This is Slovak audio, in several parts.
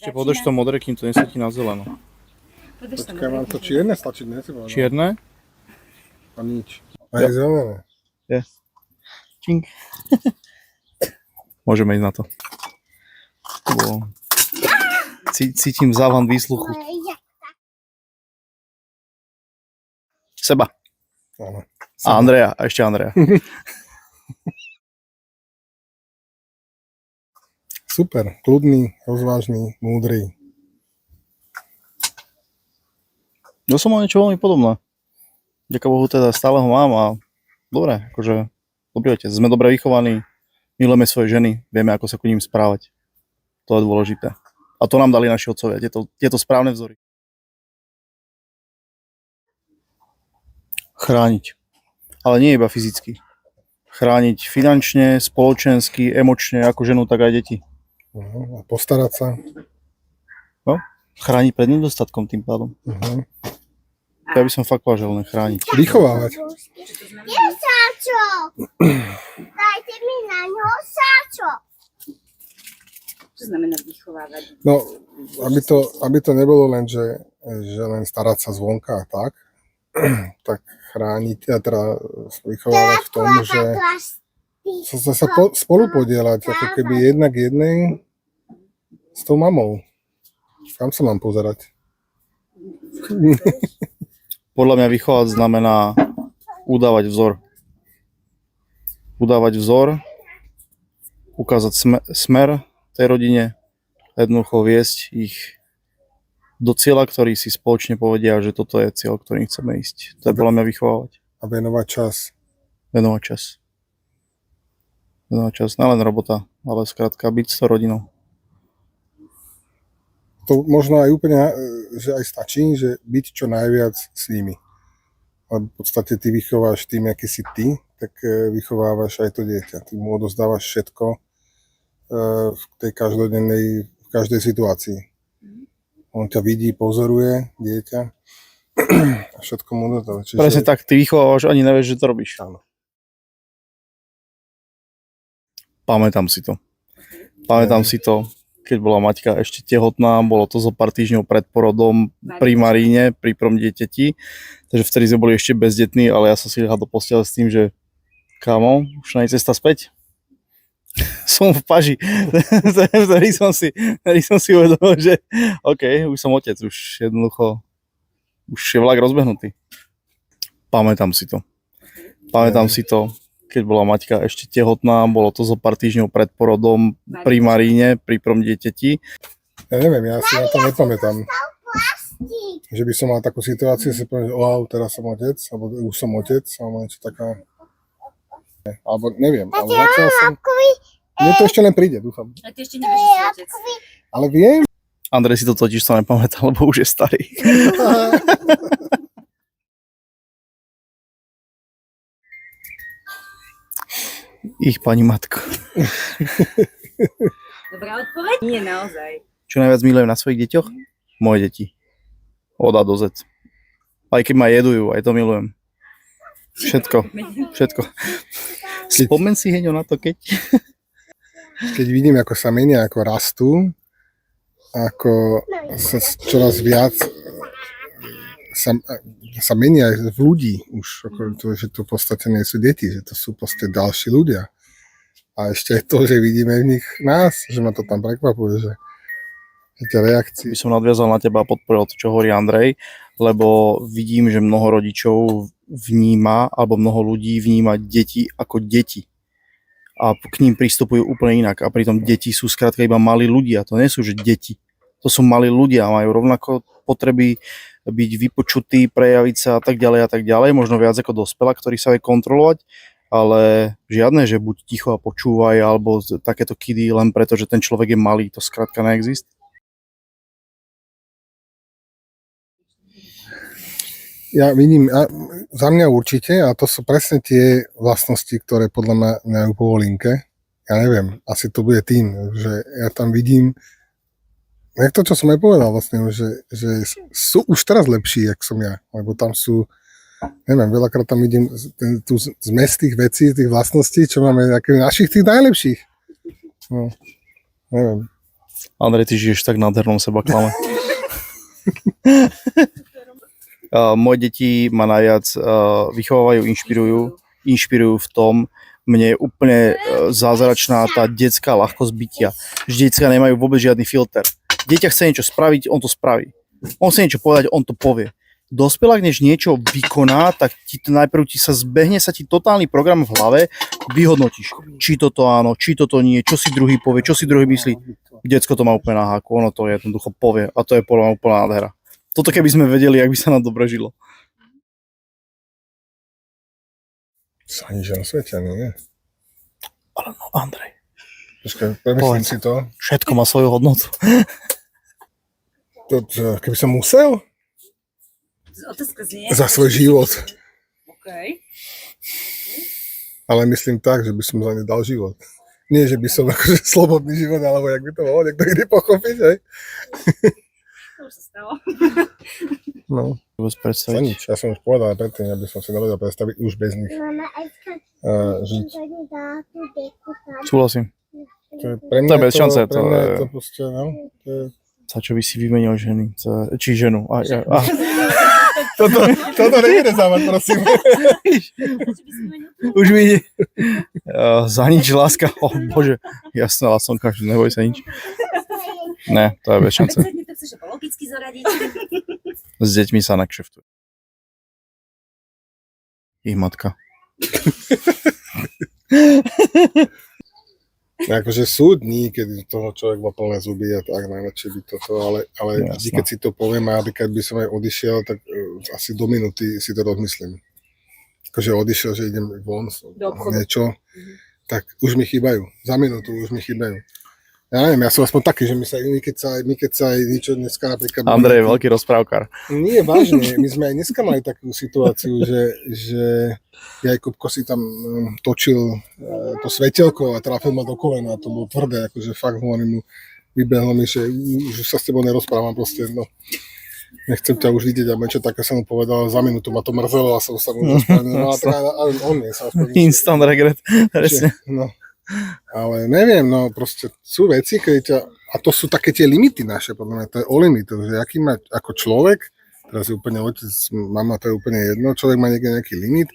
Ešte podrž to modré, kým to nesvietí na zeleno. Počkaj, mám to čierne stačiť, ne? Čierne? A nič. A je zelené. Je. Čink. Môžeme ísť na to. Bo cítim závan výsluchu. Seba. Áno. A Andreja. A ešte Andreja. Super. Kľudný, rozvážny, múdry. Ja som mal niečo veľmi podobné. Ďaká Bohu teda stále ho mám a dobre, akože dobrý otec. Sme dobre vychovaní, milujeme svoje ženy, vieme, ako sa k ním správať. To je dôležité. A to nám dali naši otcovia, tieto správne vzory. Chrániť. Ale nie iba fyzicky. Chrániť finančne, spoločensky, emočne, ako ženu, tak aj deti. A postarať sa. No, chrániť pred nedostatkom tým pádom. Ja by som fakt povedal, že len chrániť. Vychovávať. Je sáčok! Dajte mi na ňo sáčok! Čo znamená vychovávať? No, aby to nebolo len, že len starať sa zvonka a tak chrániť a teda vychovávať v tom, že sa spolu podieľať, ako keby jednak jednej s tou mamou. Kam sa mám pozerať? Podľa mňa vychovať znamená udávať vzor. Udávať vzor, ukázať smer tej rodine, jednoducho viesť ich do cieľa, ktorý si spoločne povedia, že toto je cieľ, ktorým chceme ísť. To je podľa mňa vychovávať. A venovať čas. Venovať čas. Venovať čas. Nelen robota, ale skrátka byť s tou rodinou. To možno aj úplne, že aj stačí, že byť čo najviac s nimi. Ale v podstate ty vychováš tým, aký si ty, tak vychovávaš aj to dieťa. Ty mu odozdávaš všetko v tej každodennej, v každej situácii. On ťa vidí, pozoruje, dieťa a všetko mu odozdáva. Presne tak, ty vychovávaš, ani nevieš, že to robíš. Áno. Pamätám si to. Pamätám si to, keď bola Maťka ešte tehotná, bolo to zo pár týždňov pred porodom pri Maríne, pri prvom dieťati. Takže vtedy sme boli ešte bezdetní, ale ja som si ľahal do postele s tým, že kámo, už na cesta späť. Som v paži. Vtedy som si uvedomil, že OK, už som otec, už jednoducho, už je vlak rozbehnutý. Pamätám si to. Pamätám si to, keď bola Maťka ešte tehotná, bolo to zo pár týždňov pred porodom pri Maríne, pri prvom dieťati. Ja neviem, ja si na to nepamätám. Že by som mal takú situáciu, si poviem, že wow, teraz som otec, alebo už som otec, alebo niečo taká. Alebo neviem, ale zatiaľ som... Mne to ešte len príde, dúfam. A ty ešte nevieš, že si otec. Ale viem. Andrej si to totiž sa nepamätá, lebo už je starý. Ich pani matko. Dobrá odpoveď? Nie, naozaj. Čo najviac milujem na svojich deťoch? Moje deti. Od A do Z. Aj keď ma jedujú, aj to milujem. Všetko. Spomen si, Heňo, na to, keď vidím, ako sa menia, ako rastú, ako sa čoraz viac sa menia aj v ľudí už, ako že to v podstate nie sú deti, že to sú proste ďalší ľudia. A ešte aj to, že vidíme v nich nás, že ma to tam prekvapuje, že tie reakcie. by som nadviazal na teba a podporil to, čo hovorí Andrej, lebo vidím, že mnoho rodičov vníma, alebo mnoho ľudí vníma deti ako deti. A k ním pristupujú úplne inak. A pritom deti sú skrátka iba malí ľudia. To nie sú, že deti. To sú malí ľudia. Majú rovnako potreby byť vypočutí, prejaviť sa a tak ďalej. Možno viac ako dospelá, ktorý sa vie kontrolovať. Ale žiadne, že buď ticho a počúvaj, alebo takéto kidy len preto, že ten človek je malý. To skrátka neexistuje. Ja vidím, za mňa určite, a to sú presne tie vlastnosti, ktoré podľa mňa majú po Volinke. Ja neviem, asi to bude tým, že ja tam vidím, jak to, čo som aj povedal vlastne, že sú už teraz lepší, jak som ja, lebo tam sú, neviem, veľakrát tam vidím tú zmes tých vecí, tých vlastností, čo máme našich tých najlepších. No, neviem. Andrej, ty žiješ tak nádhernom seba klame. Moje deti ma najviac vychovávajú, inšpirujú v tom, mne je úplne zázračná tá detská ľahkosť bytia. Že decká nemajú vôbec žiadny filter. Dieťa chce niečo spraviť, on to spraví. On chce niečo povedať, on to povie. Dospelák, než niečo vykoná, tak najprv sa zbehne sa ti totálny program v hlave, vyhodnotíš, či toto áno, či toto nie, čo si druhý povie, čo si druhý myslí. Decko to má úplne na háku, ono to jednoducho povie a to je podľa mňa úplná nádhera. Toto keby sme vedeli, jak by sa nám dobre žilo. Sa nič na svete, nie? Ale no, Andrej, Počkaj, premyslím si to. všetko má svoju hodnotu. Keby som musel? Otázka znie. Za svoj život. OK. Ale myslím tak, že by som za ne dal život. Nie, že by som akože slobodný život, alebo jak by to mohol niekto iný pochopiť, hej? To už sa stalo. No, Vôbec za predstaviť. nič. Ja som už povedal predtým, aby som si nevedel predstaviť už bez nich Mama, Ečka, žiť. to nedá tú deku tam. Súhlasím. To je pre mňa To je bez šance, pre mňa to je je- to proste, no. To je... Za čo by si vymenil ženy? Či ženu? Toto nevyrezávať, prosím. Už mi ide. Za nič, láska. Bože. Jasná lásonka, že neboj sa nič. Ne, to je bez šance. Keď to chceš logicky zoradiť. S deťmi sa nakšeftuje. Ich matka. Akože sú dní, kedy toho človek má plné zuby a tak najradšej by toto, ale Jasné. vždy, keď si to poviem a keď by som aj odišiel, tak asi do minúty si to rozmyslím. Akože odišiel, že idem von, Do obchodu. niečo, tak už mi chýbajú. Za minútu už mi chýbajú. Ja neviem, ja som aspoň taký, že my keď sa aj niečo dneska napríklad... Andrej je veľký rozprávkar. Nie, vážne. My sme aj dneska mali takú situáciu, že Jakubko si tam točil to svetelko a trafil ma do kolena. To bolo tvrdé, akože fakt hovorím mu, vybehlo mi, že už sa s tebou nerozprávam proste, no. Nechcem ťa už vidieť a niečo také som mu povedal, za minútu ma to mrzelo a som sa mu rozprávil. No a tak aj on nie sa aspoň... Instant regret. Presne. No. Ale neviem, no proste sú veci, keď ťa, a to sú také tie limity naše, podľa mňa, to je o limitoch, že aký má ako človek, teraz je úplne otec, mama, to je úplne jedno, človek má nejaký limit,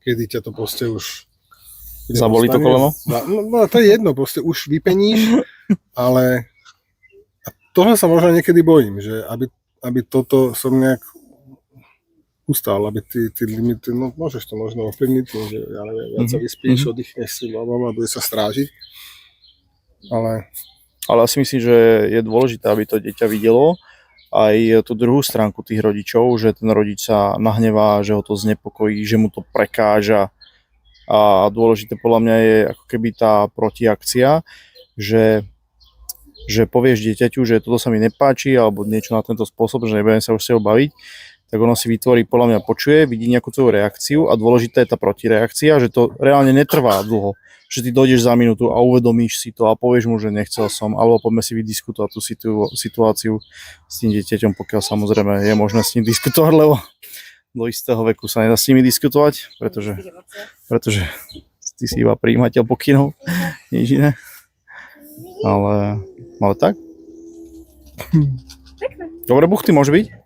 kedy ťa to proste už... Zabolí to koleno? No to je jedno, proste už vypeníš, ale a toho sa možno niekedy bojím, že aby toto som nejak ustál, aby tí limity, no môžeš to možno ovplyvniť, že ja neviem, viac sa vyspíš, oddychneš si, blablabla, bude sa strážiť, ale Ale ja si myslím, že je dôležité, aby to dieťa videlo aj tú druhú stránku tých rodičov, že ten rodič sa nahnevá, že ho to znepokojí, že mu to prekáža. A dôležité podľa mňa je ako keby tá protiakcia, že povieš dieťaťu, že toto sa mi nepáči alebo niečo na tento spôsob, že nebudem sa už s tebou baviť, tak ono si vytvorí, podľa mňa počuje, vidí nejakú tvoju reakciu a dôležitá je tá protireakcia, že to reálne netrvá dlho. Že ty dojdeš za minútu a uvedomíš si to a povieš mu, že nechcel som, alebo poďme si vydiskutovať tú situáciu s tým dieťaťom, pokiaľ samozrejme je možné s ním diskutovať, lebo do istého veku sa nedá s nimi diskutovať, pretože ty si iba prijímateľ pokynov, nič iné. Ale tak. Pekné. Dobre buchty môže byť?